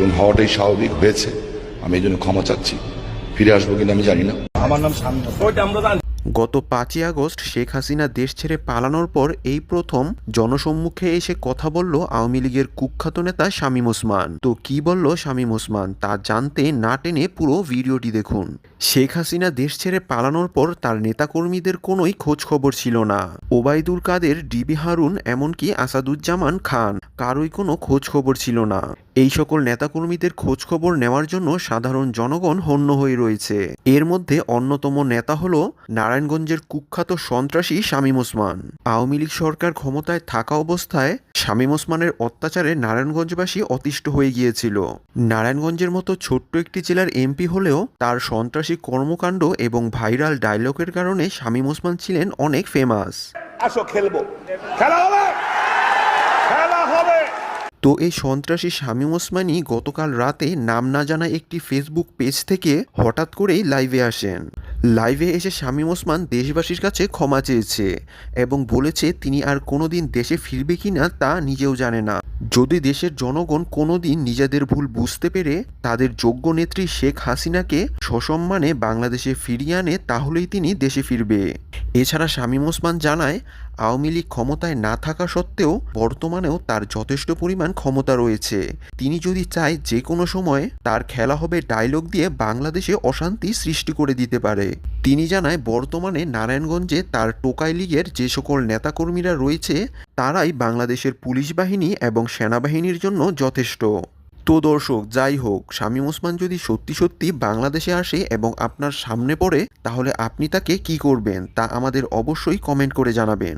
এবং হওয়াটাই স্বাভাবিক হয়েছে। আমি এই জন্য ক্ষমা চাচ্ছি। ফিরে আসবো কিনা আমি জানি না। আমার নাম শান্ত। গত 5ই আগস্ট শেখ হাসিনা দেশ ছেড়ে পালানোর পর এই প্রথম জনসম্মুখে এসে কথা বলল আওয়ামী লীগের কুখ্যাত নেতা শামীম ওসমান। তো কি বলল শামীম ওসমান তা জানতে না টেনে পুরো ভিডিওটি দেখুন। শেখ হাসিনা দেশ ছেড়ে পালানোর পর তার নেতাকর্মীদের কোনোই খোঁজ খবর ছিল না। ওবায়দুল কাদের, ডিবি হারুন, এমনকি আসাদুজ্জামান খান কারোই কোনো খোঁজ খবর ছিল না। এই সকল নেতাকর্মীদের খোঁজ খবর নেওয়ার জন্য সাধারণ জনগণ হন্য হয়ে রয়েছে। এর মধ্যে অন্যতম নেতা হলো নারায়ণগঞ্জের কুখ্যাত সন্ত্রাসী শামীম ওসমান। আওয়ামী লীগ সরকার ক্ষমতায় থাকা অবস্থায় শামীম ওসমানের অত্যাচারে নারায়ণগঞ্জবাসী অতিষ্ঠ হয়ে গিয়েছিল। নারায়ণগঞ্জের মতো ছোট্ট একটি জেলার এমপি হলেও তার সন্ত্রাসী কর্মকাণ্ড এবং ভাইরাল ডায়লগের কারণে শামীম ওসমান ছিলেন অনেক ফেমাস। আসো খেলবো, খেলা হবে, খেলা হবে। তো এই সন্ত্রাসী শামীম ওসমানই গতকাল রাতে নাম না জানা একটি ফেসবুক পেজ থেকে হঠাৎ করেই লাইভে আসেন। লাইভে এসে শামীম ওসমান দেশবাসীর কাছে ক্ষমা চেয়েছে এবং বলেছে তিনি আর কোনোদিন দেশে ফিরবে কিনা তা নিজেও জানে না। যদি দেশের জনগণ কোনোদিন নিজেদের ভুল বুঝতে পেরে তাদের যোগ্য নেত্রী শেখ হাসিনাকে সসম্মানে বাংলাদেশে ফিরিয়ে আনে তাহলেই তিনি দেশে ফিরবে। এছাড়া শামীম ওসমান জানায় আওয়ামী লীগ ক্ষমতায় না থাকা সত্ত্বেও বর্তমানেও তার যথেষ্ট পরিমাণ ক্ষমতা রয়েছে। তিনি যদি চায় যে কোনো সময় তার খেলা হবে ডায়লগ দিয়ে বাংলাদেশে অশান্তি সৃষ্টি করে দিতে পারে। তিনি জানায় বর্তমানে নারায়ণগঞ্জে তার টোকাই লীগের যে সকল নেতাকর্মীরা রয়েছে তারাই বাংলাদেশের পুলিশ বাহিনী এবং সেনাবাহিনীর জন্য যথেষ্ট। তো দর্শক, যাই হোক, শামীম ওসমান যদি সত্যি সত্যি বাংলাদেশে আসে এবং আপনার সামনে পড়ে তাহলে আপনি তাকে কি করবেন তা আমাদের অবশ্যই কমেন্ট করে জানাবেন।